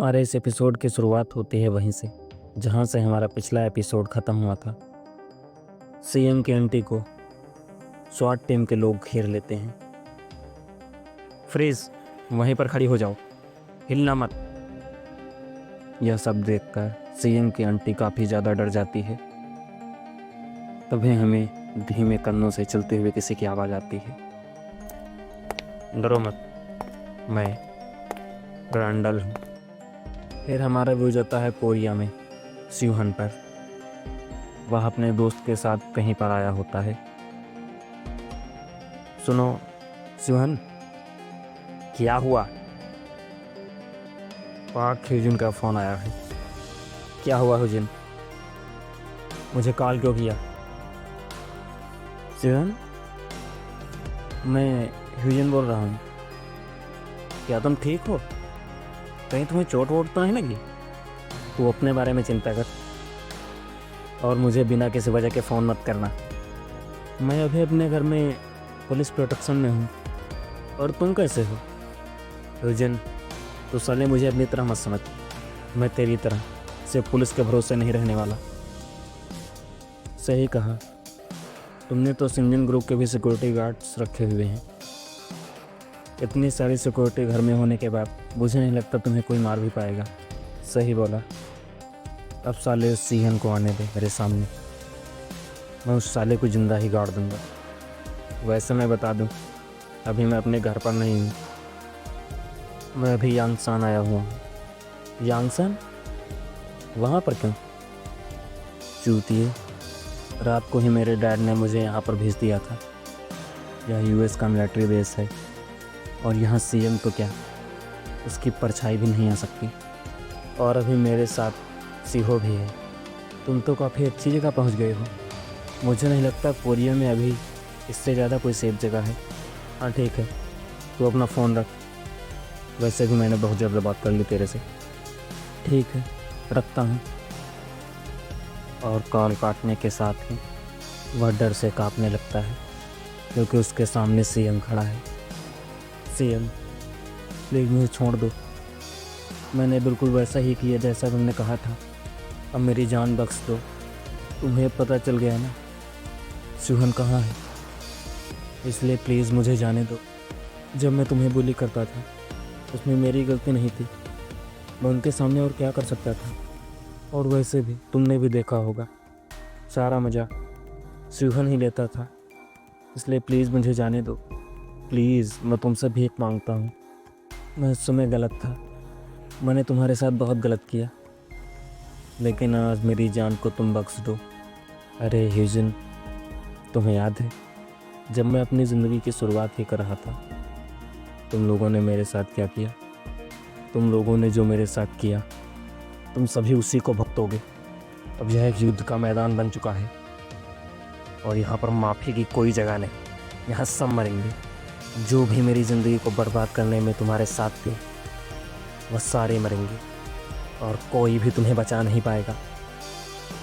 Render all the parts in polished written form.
हमारे इस एपिसोड की शुरुआत होती है वहीं से जहाँ से हमारा पिछला एपिसोड ख़त्म हुआ था। सीएम की आंटी को स्वाट टीम के लोग घेर लेते हैं। फ्रीज, वहीं पर खड़ी हो जाओ, हिलना मत। यह सब देखकर सीएम की आंटी काफ़ी ज़्यादा डर जाती है। तभी हमें धीमे कदमों से चलते हुए किसी की आवाज़ आती है। डरो मत, मैं ग्रांडल हूँ। फिर हमारा व्यू जाता है कोरिया में सिवहन पर। वह अपने दोस्त के साथ कहीं पर आया होता है। सुनो सिवहन, क्या हुआ? पार्क ह्यूजिन का फ़ोन आया है। क्या हुआ ह्यूजिन? मुझे कॉल क्यों किया? सिवहन, मैं ह्यूजिन बोल रहा हूँ। क्या तुम ठीक हो? कहीं तुम्हें चोट वोट तो नहीं लगी? तू अपने बारे में चिंता कर और मुझे बिना किसी वजह के फ़ोन मत करना। मैं अभी अपने घर में पुलिस प्रोटेक्शन में हूँ। और तुम कैसे हो? ह्यूजिन, तो साले मुझे अपनी तरह मत समझ। मैं तेरी तरह सिर्फ पुलिस के भरोसे नहीं रहने वाला। सही कहा, तुमने तो सिंजन ग्रुप के भी सिक्योरिटी गार्ड्स रखे हुए हैं। इतनी सारी सिक्योरिटी घर में होने के बाद मुझे नहीं लगता तुम्हें कोई मार भी पाएगा। सही बोला। अब साले उस सीहन को आने दे मेरे सामने। मैं उस साले को जिंदा ही गाड़ दूंगा। वैसे मैं बता दूं, अभी मैं अपने घर पर नहीं हूँ। मैं अभी यांगसान आया हुआ हूँ। यांगसान? वहाँ पर क्यों? चूतिए, रात को ही मेरे डैड ने मुझे यहाँ पर भेज दिया था। यह यूएस का मिलिट्री बेस है और यहाँ सीएम तो क्या, उसकी परछाई भी नहीं आ सकती। और अभी मेरे साथ सीहो भी है। तुम तो काफ़ी अच्छी जगह पहुँच गए हो। मुझे नहीं लगता कोरिया में अभी इससे ज़्यादा कोई सेफ जगह है। हाँ ठीक है, तू अपना फ़ोन रख। वैसे भी मैंने बहुत ज़्यादा बात कर ली तेरे से। ठीक है, रखता हूँ। और कॉल काटने के साथ ही वह डर से कांपने लगता है क्योंकि उसके सामने सीएम खड़ा है। सीएम, प्लीज़ मुझे छोड़ दो। मैंने बिल्कुल वैसा ही किया जैसा तुमने कहा था। अब मेरी जान बख्श दो। तुम्हें पता चल गया ना सिवहन कहाँ है, इसलिए प्लीज़ मुझे जाने दो। जब मैं तुम्हें बुली करता था उसमें मेरी गलती नहीं थी। मैं उनके सामने और क्या कर सकता था? और वैसे भी तुमने भी देखा होगा, सारा मज़ा सिवहन ही लेता था। इसलिए प्लीज़ मुझे जाने दो। प्लीज़, मैं तुमसे भीख मांगता हूँ। मैं उस समय गलत था। मैंने तुम्हारे साथ बहुत गलत किया, लेकिन आज मेरी जान को तुम बख्श दो। अरे ह्यूजिन, तुम्हें याद है जब मैं अपनी ज़िंदगी की शुरुआत ही कर रहा था, तुम लोगों ने मेरे साथ क्या किया? तुम लोगों ने जो मेरे साथ किया, तुम सभी उसी को भुगतोगे। अब यह एक युद्ध का मैदान बन चुका है और यहाँ पर माफ़ी की कोई जगह नहीं। यहाँ सब मरेंगे। जो भी मेरी ज़िंदगी को बर्बाद करने में तुम्हारे साथ थे, वह सारे मरेंगे और कोई भी तुम्हें बचा नहीं पाएगा।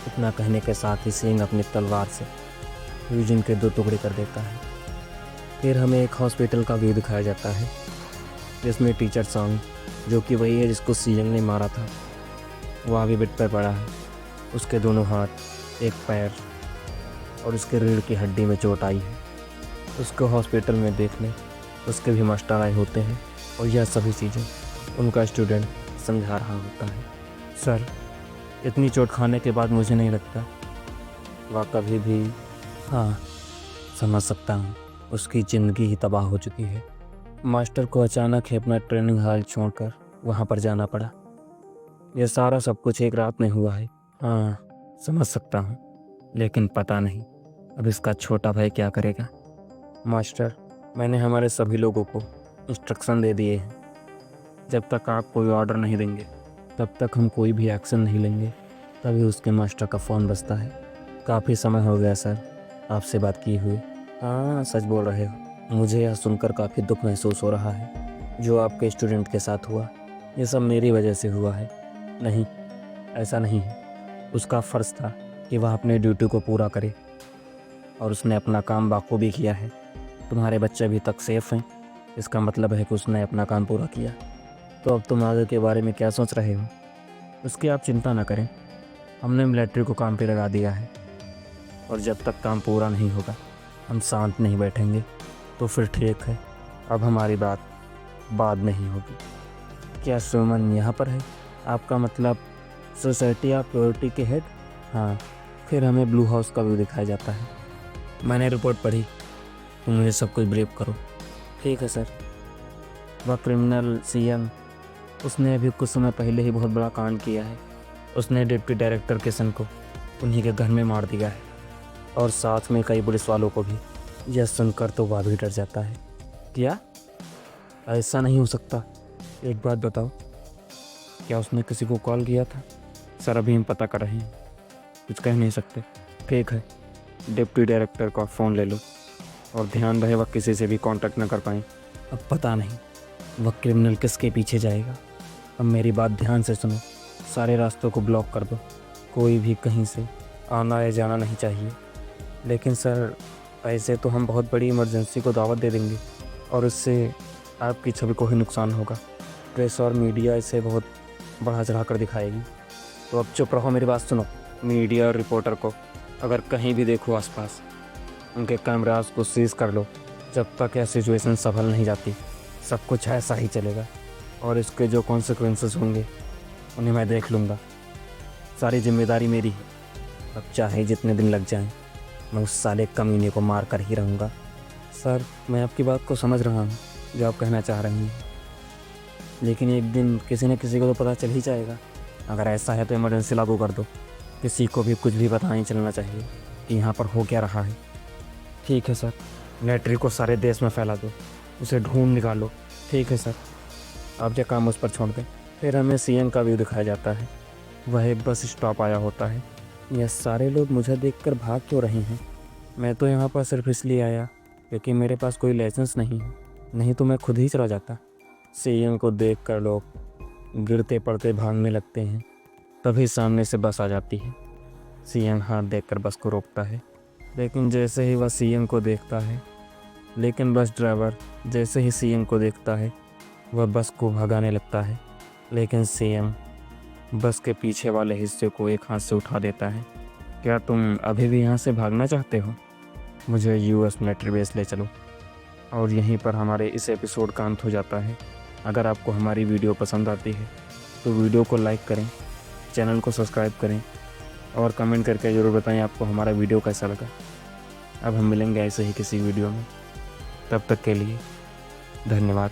इतना कहने के साथ ही सिंह अपनी तलवार से ह्यूजिन के 2 टुकड़े कर देता है। फिर हमें एक हॉस्पिटल का व्यू दिखाया जाता है जिसमें टीचर सॉन्ग, जो कि वही है जिसको सीएम ने मारा था, वह अभी बेड पर पड़ा है। उसके दोनों हाथ, एक पैर और उसके रीढ़ की हड्डी में चोट आई है। उसको हॉस्पिटल में देखने उसके भी मास्टर आए होते हैं और यह सभी चीज़ें उनका स्टूडेंट समझा रहा होता है। सर, इतनी चोट खाने के बाद मुझे नहीं लगता वह कभी भी। हाँ, समझ सकता हूँ, उसकी ज़िंदगी ही तबाह हो चुकी है। मास्टर को अचानक ही अपना ट्रेनिंग हॉल छोड़कर वहाँ पर जाना पड़ा। यह सारा सब कुछ एक रात में हुआ है। हाँ, समझ सकता हूँ, लेकिन पता नहीं अब इसका छोटा भाई क्या करेगा। मास्टर, मैंने हमारे सभी लोगों को इंस्ट्रक्शन दे दिए हैं। जब तक आप कोई ऑर्डर नहीं देंगे तब तक हम कोई भी एक्शन नहीं लेंगे। तभी उसके मास्टर का फ़ोन बजता है। काफ़ी समय हो गया सर आपसे बात किए हुए। हाँ, सच बोल रहे हो। मुझे यह सुनकर काफ़ी दुख महसूस हो रहा है जो आपके स्टूडेंट के साथ हुआ। ये सब मेरी वजह से हुआ है। नहीं, ऐसा नहीं है। उसका फ़र्ज़ था कि वह अपने ड्यूटी को पूरा करे और उसने अपना काम बाखूबी किया है। तुम्हारे बच्चे अभी तक सेफ़ हैं, इसका मतलब है कि उसने अपना काम पूरा किया। तो अब तुम आगे के बारे में क्या सोच रहे हो? उसकी आप चिंता ना करें, हमने मिलिट्री को काम पे लगा दिया है और जब तक काम पूरा नहीं होगा हम शांत नहीं बैठेंगे। तो फिर ठीक है, अब हमारी बात बाद में ही होगी। क्या सुमन यहाँ पर है? आपका मतलब सोसाइटी ऑफ प्योरिटी के हेड? हाँ, फिर हमें ब्लू हाउस का व्यू दिखाया जाता है। मैंने रिपोर्ट पढ़ी, तुम मुझे सब कुछ ब्रीफ करो। ठीक है सर। वह क्रिमिनल सीएम, उसने अभी कुछ समय पहले ही बहुत बड़ा कांड किया है। उसने डिप्टी डायरेक्टर किशन को उन्हीं के घर में मार दिया है और साथ में कई पुलिस वालों को भी। यह सुनकर तो वह भी डर जाता है। क्या? ऐसा नहीं हो सकता। एक बात बताओ, क्या उसने किसी को कॉल किया था? सर अभी हम पता कर रहे हैं, कुछ कह नहीं सकते। ठीक है, डिप्टी डायरेक्टर का फ़ोन ले लो और ध्यान रहे वह किसी से भी कांटेक्ट न कर पाएँ। अब पता नहीं वह क्रिमिनल किसके पीछे जाएगा। अब मेरी बात ध्यान से सुनो, सारे रास्तों को ब्लॉक कर दो, कोई भी कहीं से आना या जाना नहीं चाहिए। लेकिन सर, ऐसे तो हम बहुत बड़ी इमरजेंसी को दावत दे देंगे और इससे आपकी छवि को ही नुकसान होगा। प्रेस और मीडिया इसे बहुत बढ़ा चढ़ा कर दिखाएगी। तो अब चुप रहो, मेरी बात सुनो। मीडिया और रिपोर्टर को अगर कहीं भी देखो आसपास, उनके कैमरास को सीज कर लो। जब तक यह सिचुएशन संभल नहीं जाती सब कुछ ऐसा ही चलेगा और इसके जो कॉन्सिक्वेंसेस होंगे उन्हें मैं देख लूँगा। सारी जिम्मेदारी मेरी है। अब चाहे जितने दिन लग जाएं, मैं उस साले कमीने को मार कर ही रहूँगा। सर, मैं आपकी बात को समझ रहा हूँ जो आप कहना चाह रही हैं, लेकिन एक दिन किसी न किसी को तो पता चल ही जाएगा। अगर ऐसा है तो इमरजेंसी लागू कर दो। किसी को भी कुछ भी पता नहीं चलना चाहिए कि यहाँ पर हो क्या रहा है। ठीक है सर। मिलिट्री को सारे देश में फैला दो, उसे ढूंढ निकालो। ठीक है सर। आप जो काम उस पर छोड़ दें। फिर हमें सीएम का व्यू दिखाया जाता है। वह एक बस स्टॉप आया होता है। यह सारे लोग मुझे देखकर भाग क्यों रहे हैं? मैं तो यहाँ पर सिर्फ इसलिए आया क्योंकि मेरे पास कोई लाइसेंस नहीं है, नहीं तो मैं खुद ही चला जाता। सीएम को देखकर लोग गिरते पड़ते भागने लगते हैं। तभी सामने से बस आ जाती है। सीएम हाथ देखकर बस को रोकता है, लेकिन जैसे ही वह सीएम को देखता है, बस ड्राइवर जैसे ही सीएम को देखता है वह बस को भगाने लगता है। लेकिन सीएम बस के पीछे वाले हिस्से को एक हाथ से उठा देता है। क्या तुम अभी भी यहाँ से भागना चाहते हो? मुझे यूएस मिलिट्री बेस ले चलो। और यहीं पर हमारे इस एपिसोड का अंत हो जाता है। अगर आपको हमारी वीडियो पसंद आती है तो वीडियो को लाइक करें, चैनल को सब्सक्राइब करें और कमेंट करके ज़रूर बताएं आपको हमारा वीडियो कैसा लगा। अब हम मिलेंगे ऐसे ही किसी वीडियो में, तब तक के लिए धन्यवाद।